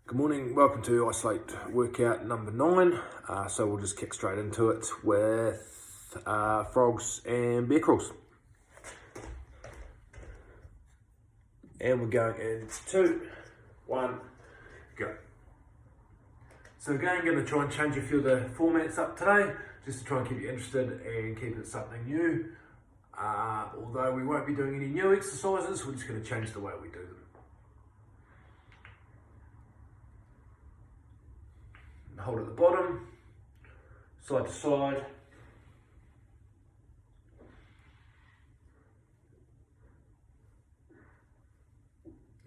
Good morning, welcome to Isolate workout number 9. So we'll just kick straight into it with frogs and bear crawls. And we're going in 2, 1, go. So again, going to try and change a few of the formats up today, just to try and keep you interested and keep it something new. Although we won't be doing any new exercises, we're just going to change the way we do them. Hold at the bottom, side to side.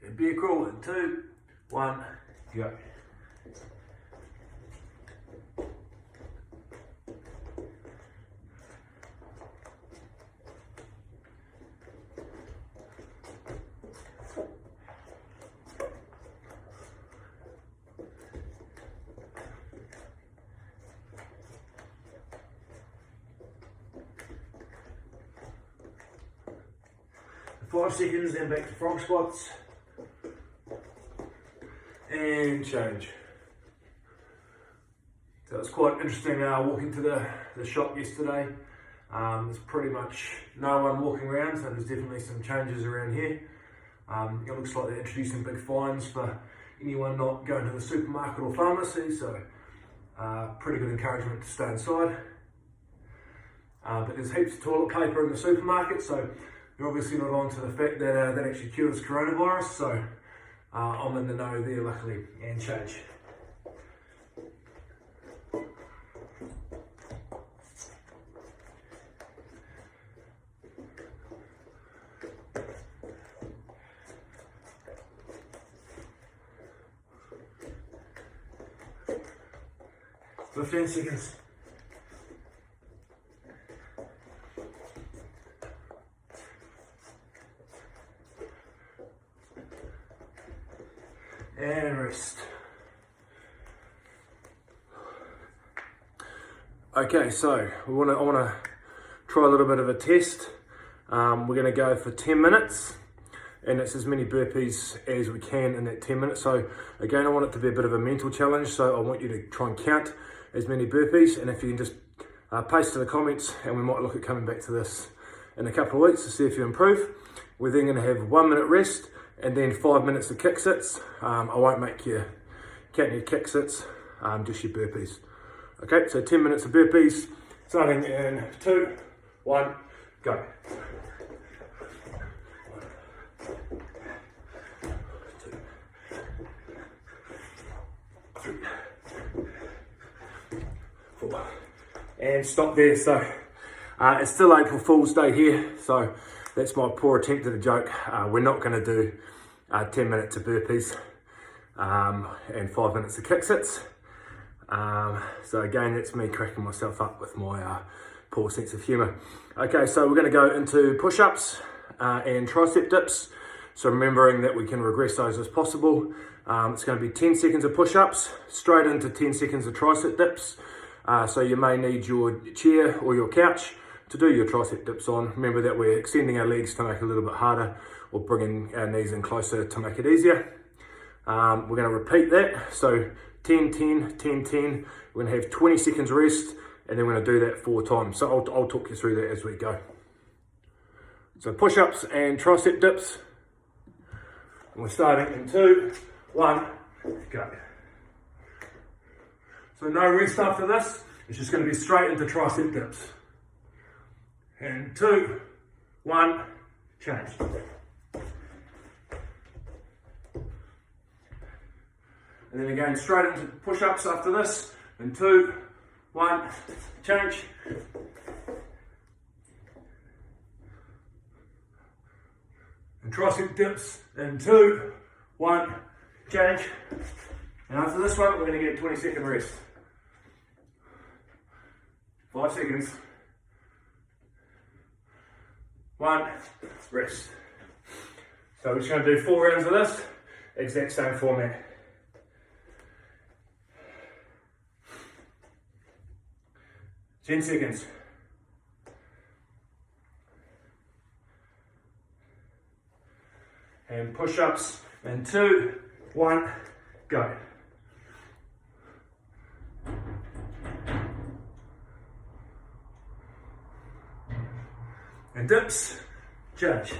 And bear crawl in 2, 1, go. For 5 seconds, then back to frog squats. And change. So it's quite interesting walking to the shop yesterday. There's pretty much no one walking around, so there's definitely some changes around here. It looks like they're introducing big fines for anyone not going to the supermarket or pharmacy, so pretty good encouragement to stay inside. But there's heaps of toilet paper in the supermarket, so you're obviously not on to the fact that that actually cures coronavirus, so I'm in the know there luckily, and change. For 15 seconds. And rest. Okay, so I want to try a little bit of a test. We're going to go for 10 minutes, and it's as many burpees as we can in that 10 minutes. So again, I want it to be a bit of a mental challenge. So I want you to try and count as many burpees, and if you can just paste in the comments, and we might look at coming back to this in a couple of weeks to see if you improve. We're then going to have 1 minute rest, and then 5 minutes of kick sits. I won't make you count your kick sits, just your burpees. Okay, so 10 minutes of burpees, starting in 2, 1, go. 2, 3, 4, and stop there. So it's still April Fool's Day here, so that's my poor attempt at a joke. We're not going to do 10 minutes of burpees and 5 minutes of kick sits. So again, that's me cracking myself up with my poor sense of humour. Okay, so we're going to go into push-ups and tricep dips. So remembering that we can regress those as possible. It's going to be 10 seconds of push-ups, straight into 10 seconds of tricep dips. So you may need your chair or your couch to do your tricep dips on. Remember that we're extending our legs to make it a little bit harder, or bringing our knees in closer to make it easier. We're going to repeat that. So 10, 10, 10, 10. We're going to have 20 seconds rest, and then we're going to do that 4 times. So I'll talk you through that as we go. So push-ups and tricep dips. And we're starting in 2, 1, go. So no rest after this. It's just going to be straight into tricep dips. And 2, 1, change. And then again, straight into push-ups after this. And 2, 1, change. And tricep dips. And 2, 1, change. And after this one, we're going to get a 20-second rest. 5 seconds. 1, rest. So we're just going to do 4 rounds of this, exact same format. 10 seconds. And push-ups in 2, 1, go. and dips, change.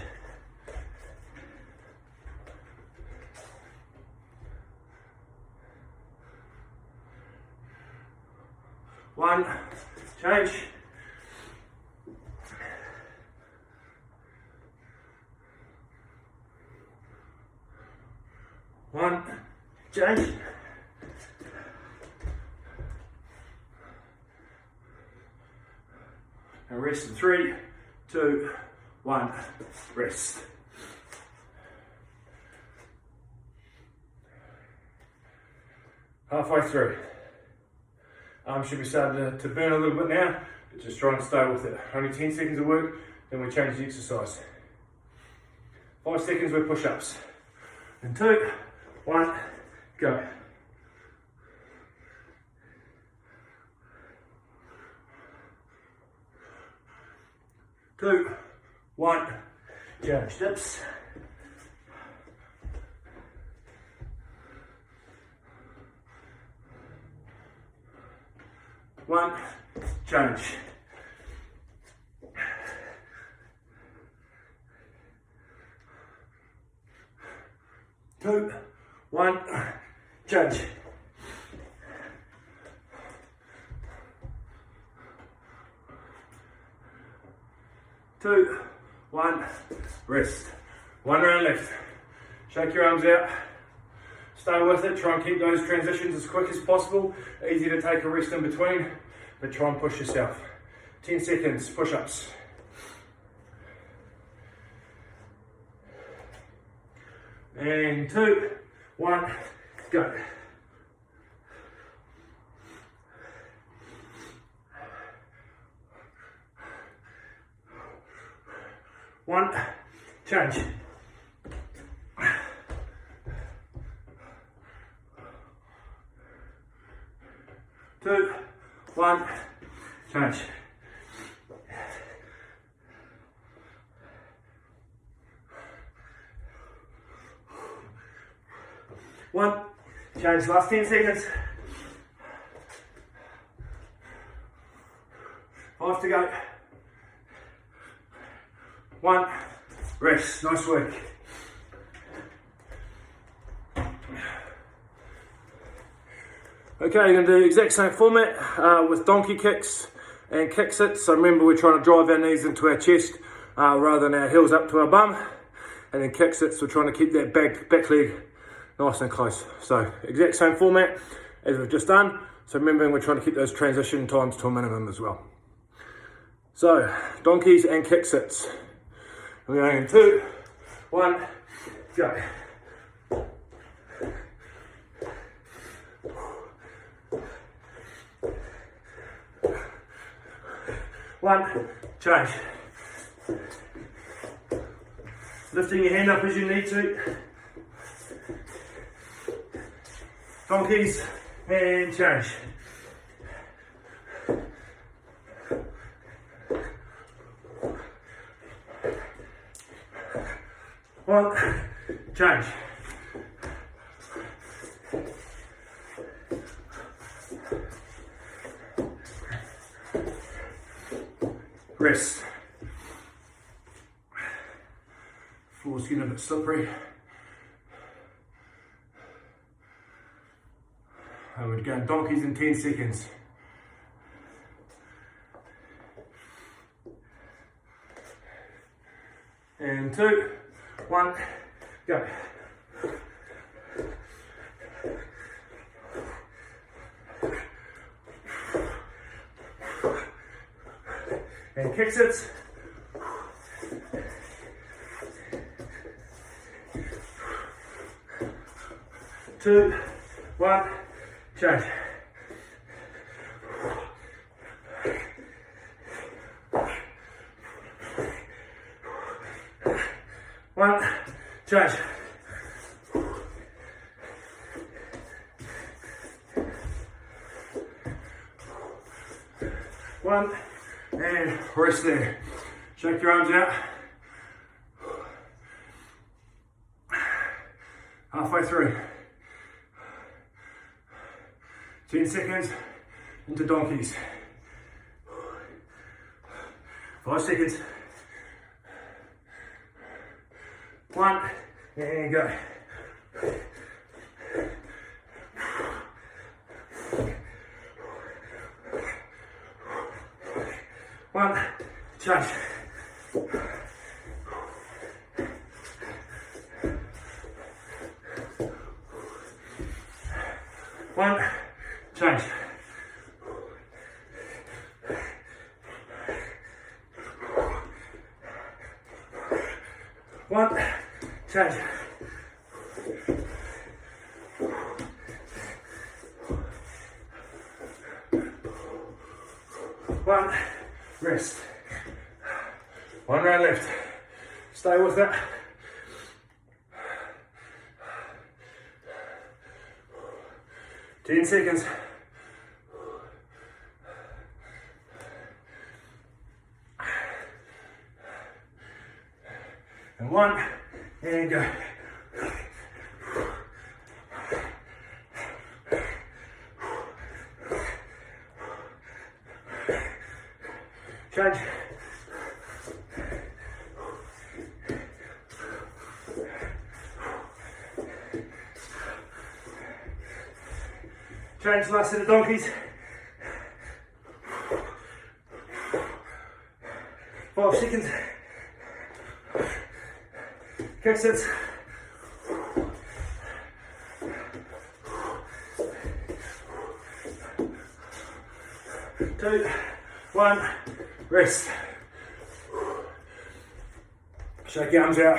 One, change. One, change. And rest in 3, 2, 1, rest. Halfway through. Arms should be starting to burn a little bit now, but just try and stay with it. Only 10 seconds of work, then we change the exercise. 5 seconds with push-ups. And 2, 1, go. Two, one, change dips. One, change. Two, one, change. Two, one, rest. One round left. Shake your arms out. Stay with it. Try and keep those transitions as quick as possible. Easy to take a rest in between, but try and push yourself. 10 seconds, push-ups. And 2, 1, go. One, change. Two, one, change. One, change, last 10 seconds. 5 to go. One, rest, nice work. Okay, you're going to do the exact same format with donkey kicks and kick sits. So remember, we're trying to drive our knees into our chest rather than our heels up to our bum. And then kick sits, we're trying to keep that back leg nice and close. So exact same format as we've just done. So remember, we're trying to keep those transition times to a minimum as well. So donkeys and kick sits. We're going in 2, 1, go. One, change. Lifting your hand up as you need to. Donkeys and change. One, change. Rest. Floor's getting a bit slippery. And we're going donkeys in 10 seconds. And 2, 1, go. And kick sits. Two, one, change. One, change. One, and rest there. Shake your arms out. Halfway through. 10 seconds into donkeys. 5 seconds. 1, and go. One, change. One, change. One, change. One, rest. One round left. Stay with it. Ten seconds. And one, and go. Change. Change, last set of donkeys. 5 seconds. Kick sets. 2, 1, rest. Shake your arms out.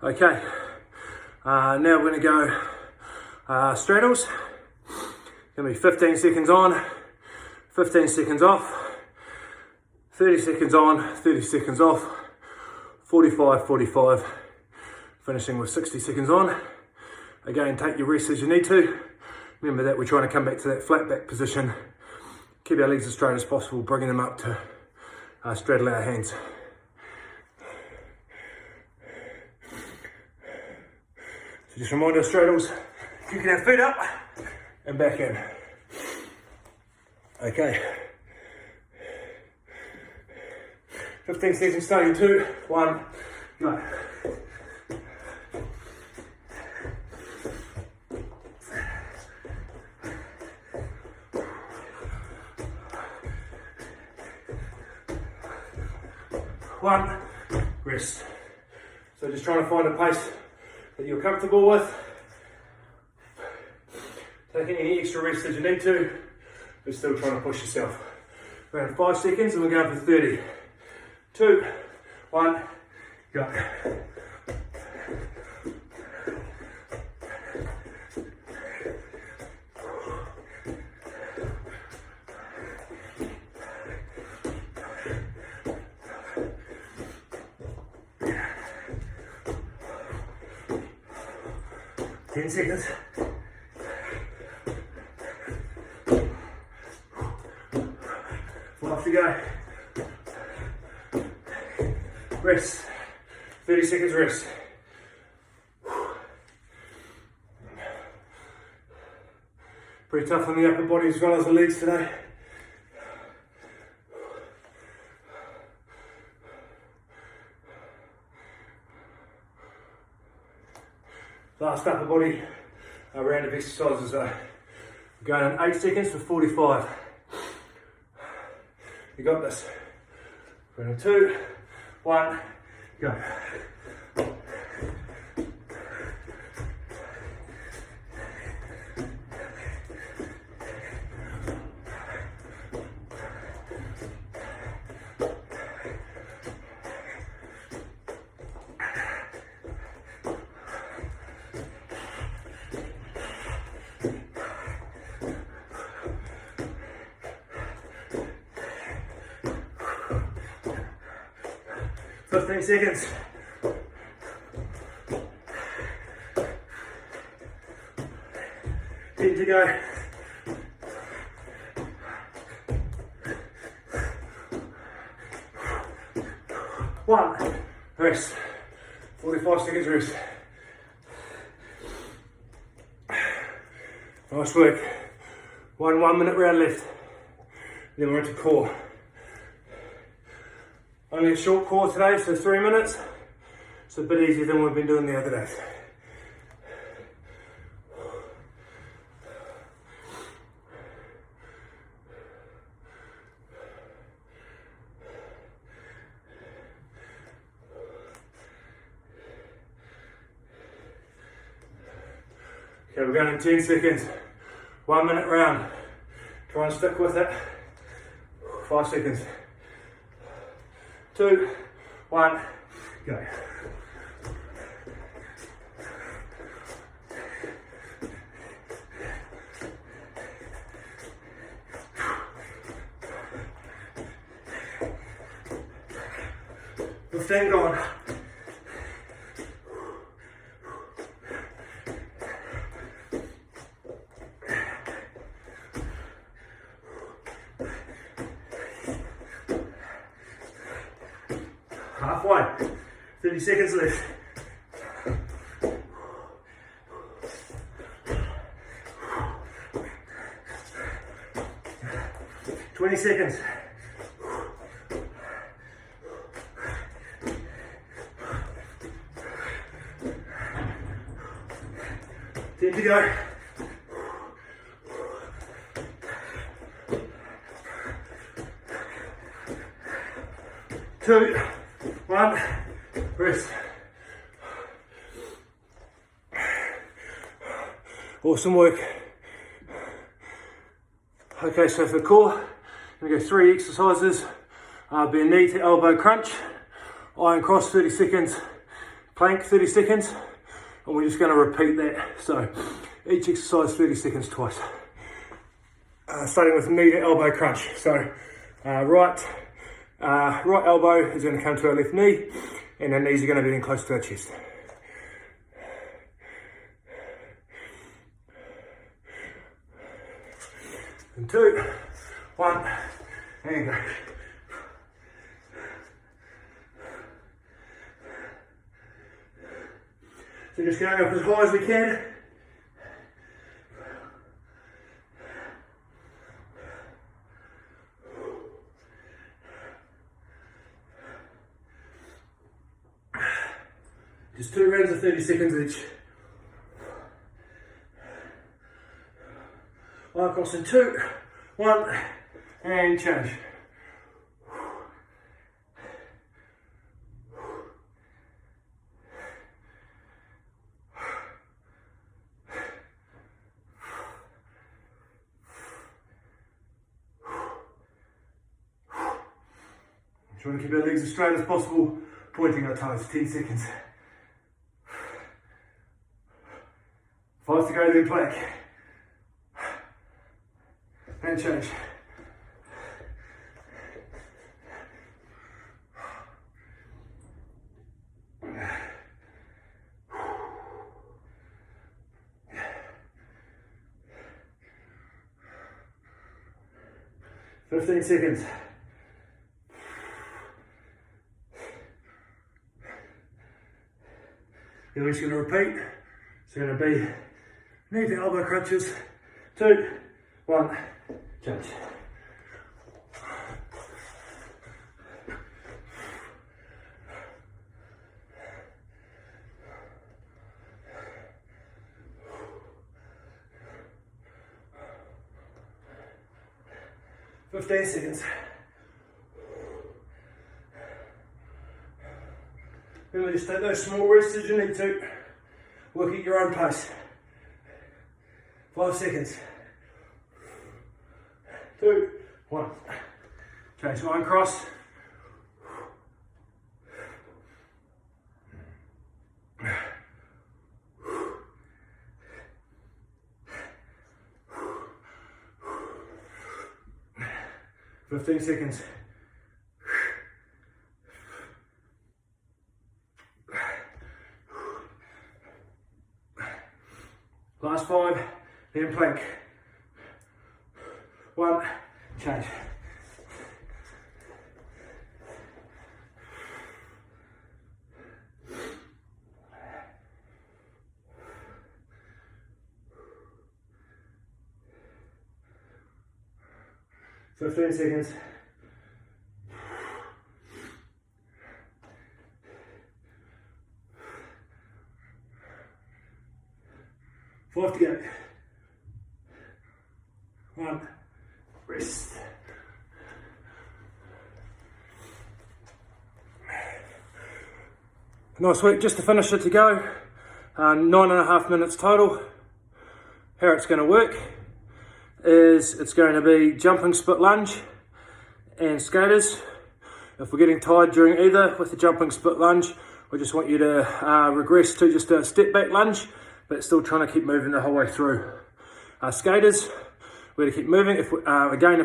Okay, now we're going to go straddles. Going to be 15 seconds on, 15 seconds off, 30 seconds on, 30 seconds off, 45, 45, finishing with 60 seconds on. Again, take your rest as you need to. Remember that we're trying to come back to that flat back position. Keep our legs as straight as possible, bringing them up to straddle our hands. So just remind us straddles, kicking our feet up and back in. Okay. 15 seconds starting, 2, 1, go. One, rest. So just trying to find a pace that you're comfortable with. Taking any extra rest as you need to, but still trying to push yourself. Around 5 seconds and we're going for 30. 2, 1, go. Ten seconds. Off you go. Rest. 30 seconds rest. Pretty tough on the upper body as well as the legs today. Last upper body round of exercises are going in 8 seconds for 45. You got this. Round 2, 1, go. Fifteen seconds. Ten to go. One. Rest. 45 seconds rest. Nice work. One minute round left. Then we're into core. Only a short core today, so 3 minutes. It's a bit easier than we've been doing the other days. Okay, we're going in 10 seconds. 1 minute round. Try and stick with it. 5 seconds. 2, 1, go. Staying going. Halfway. 30 seconds left. Twenty seconds. Time to go. Two, one, rest. Awesome work. Okay, so for core, I'm gonna go 3 exercises. Be a knee to elbow crunch, iron cross 30 seconds, plank 30 seconds, and we're just gonna repeat that. So each exercise 30 seconds twice. Starting with knee to elbow crunch. So right elbow is going to come to our left knee, and our knees are going to be in close to our chest. And 2, 1, and go. So just going up as high as we can. Just 2 rounds of 30 seconds each. Line across in 2, 1, and change. Trying to keep our legs as straight as possible, pointing our toes, 10 seconds. 5 to go, then plank. And change. Fifteen seconds. Then we're just going to repeat. It's going to be knee to elbow crunches. 2, 1, change. Fifteen seconds. Remember, just take those small rests as you need to. Work at your own pace. 5 seconds. 2, 1. Change line cross. Fifteen seconds. Last 5, then plank. 1, change. 15 seconds. Five to go. One, rest. Nice work just to finish it to go. 9.5 minutes total. How it's going to work is it's going to be jumping split lunge and skaters. If we're getting tired during either with the jumping split lunge, we just want you to regress to just a step back lunge, but still trying to keep moving the whole way through. Skaters, we're to keep moving. If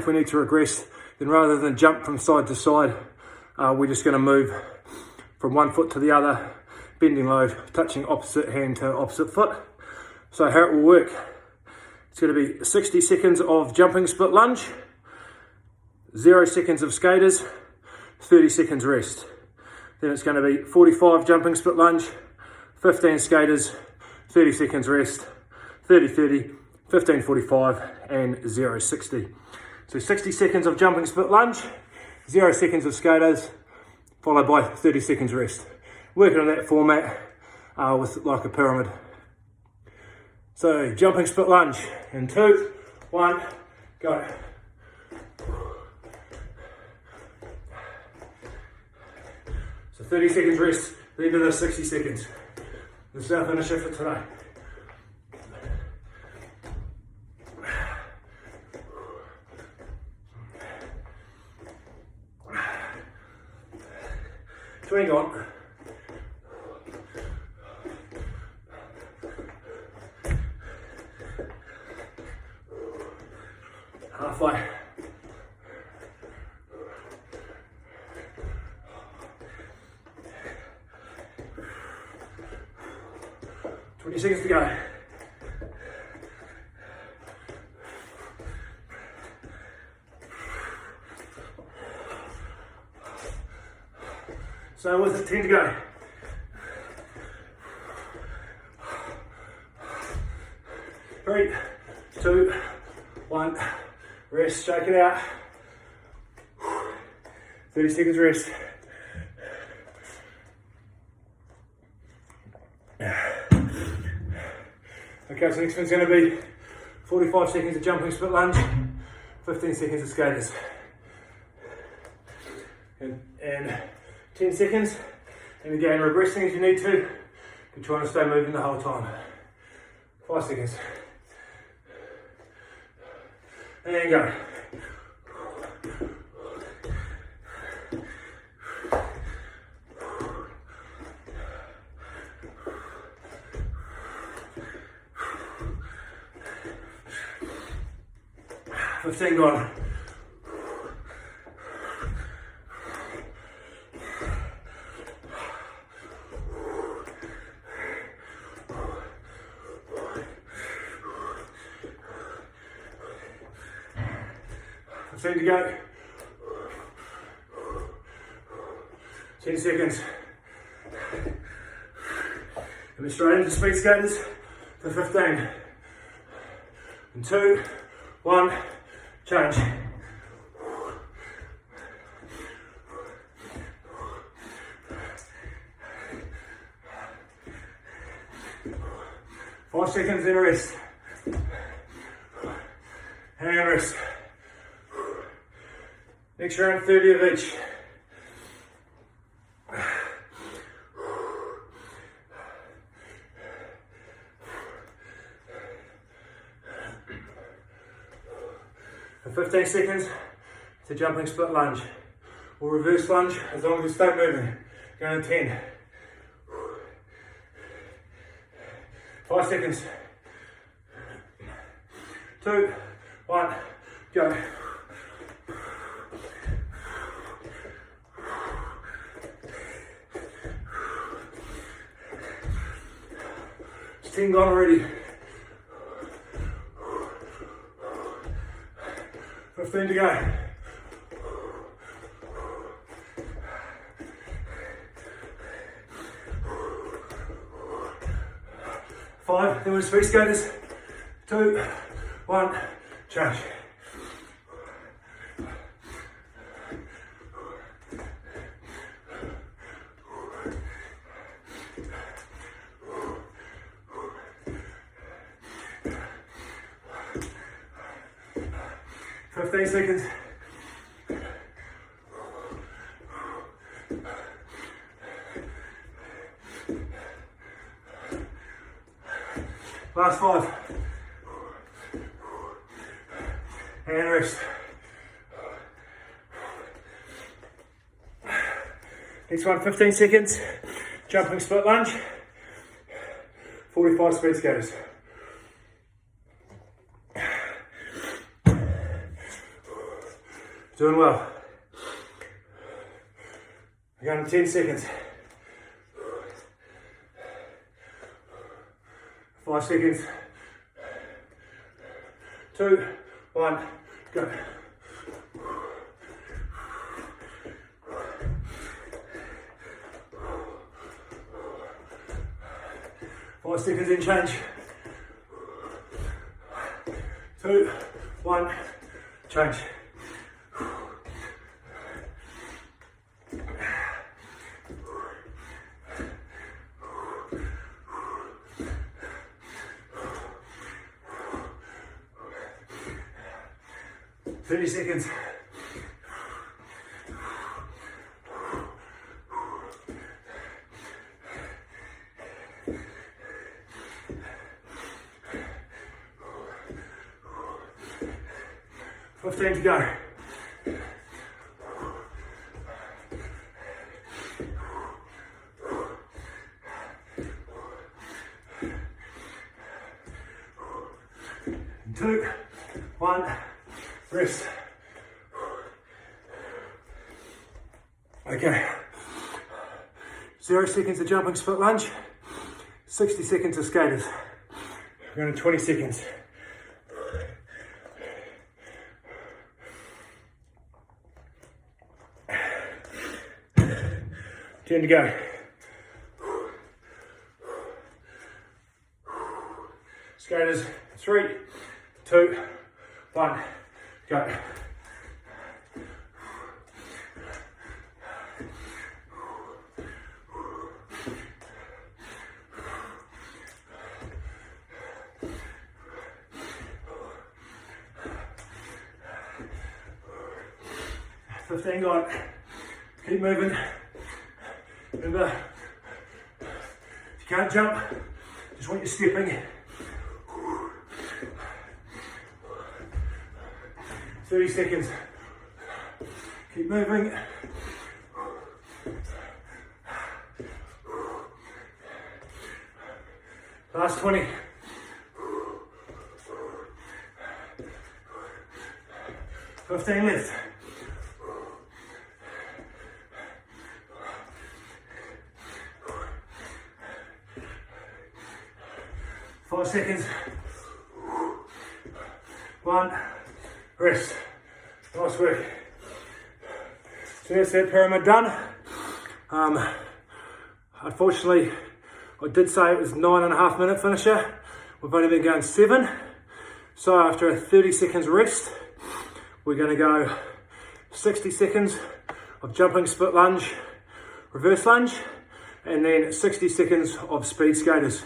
we need to regress, then rather than jump from side to side, we're just going to move from one foot to the other, bending low, touching opposite hand to opposite foot. So how it will work, it's going to be 60 seconds of jumping split lunge, 0 seconds of skaters, 30 seconds rest. Then it's going to be 45 jumping split lunge, 15 skaters, 30 seconds rest, 30-30, 15-45, and 0-60. So 60 seconds of jumping split lunge, 0 seconds of skaters, followed by 30 seconds rest. Working on that format with like a pyramid. So jumping split lunge in 2, 1, go. So 30 seconds rest, leave it at 60 seconds. This is our finisher for today. Swing on. Halfway. Seconds to go. So with it, 10 to go. Three, 2, 1, rest, shake it out. 30 seconds rest. Okay, so next one's going to be 45 seconds of jumping split lunge, 15 seconds of skaters. And 10 seconds, and again regressing if you need to, but trying to stay moving the whole time. 5 seconds. And go. Fifteen gone. To go. 10 seconds. And we're straight into speed skaters for 15. And 2, 1, change. Five seconds in a rest. And rest. Next round, 30 of each. For 15 seconds, it's a jumping split lunge or reverse lunge as long as you stay moving. Going to 10. 5 seconds. 2, 1, go. It's 10 gone already. 15 to go. 5, then we're speed skaters. 2, 1, change. 15 seconds. Last 5. And rest. Next one, 15 seconds. Jumping split lunge. 45 speed skaters. Doing well. We're going to 10 seconds. 5 seconds. 2, 1, go. Five seconds in change. 2, 1, change. Thirty seconds. Fifteen to go. Two, 1, rest. Okay. 0 seconds of jumping split lunge. 60 seconds of skaters. We're going to 20 seconds. Ten to go. Skaters, 3, 2, 1, go. Fifteen gone. Keep moving. Remember, if you can't jump, just want you stepping. 30 seconds. Keep moving. Last 20. Fifteen left. Five seconds. 1, rest. Nice work. So that's that pyramid done. Unfortunately, I did say it was 9.5 minute finisher. We've only been going 7. So after a 30 seconds rest, we're going to go 60 seconds of jumping split lunge, reverse lunge, and then 60 seconds of speed skaters.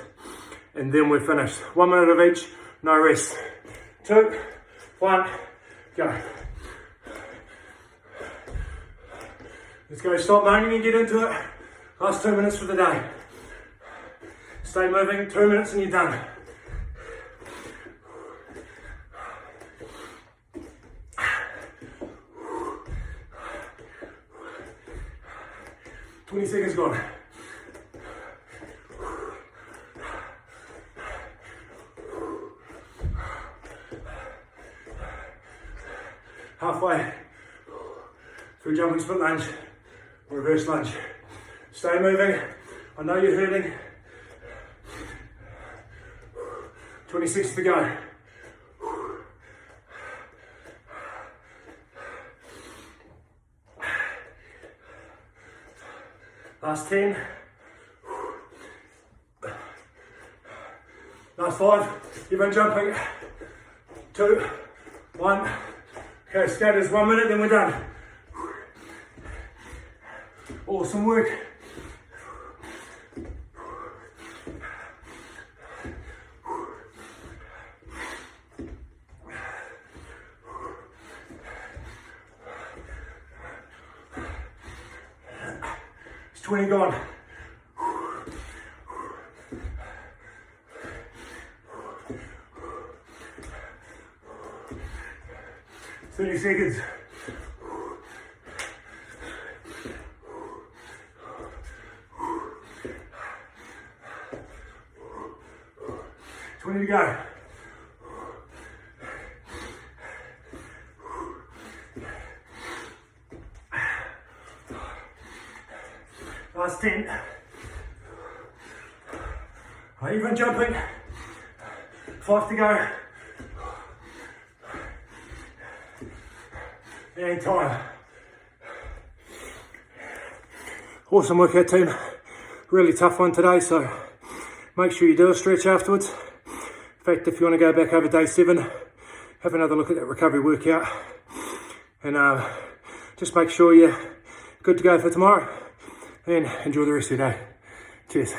And then we're finished. 1 minute of each, no rest. 2, 1, go. Let's go, stop moaning and get into it. Last 2 minutes for the day. Stay moving, 2 minutes and you're done. Twenty seconds gone. Halfway through jumping split lunge, reverse lunge. Stay moving. I know you're hurting. 26 to go. Last 10. Last 5. Keep on jumping. 2, 1. Okay, skaters, 1 minute, then we're done. Awesome work. 20 gone. 30 seconds. 20 to go. Last 10. Even jumping. 5 to go. And time. Awesome workout, team. Really tough one today, so make sure you do a stretch afterwards. In fact, if you want to go back over day 7, have another look at that recovery workout, and just make sure you're good to go for tomorrow, and enjoy the rest of your day. Cheers.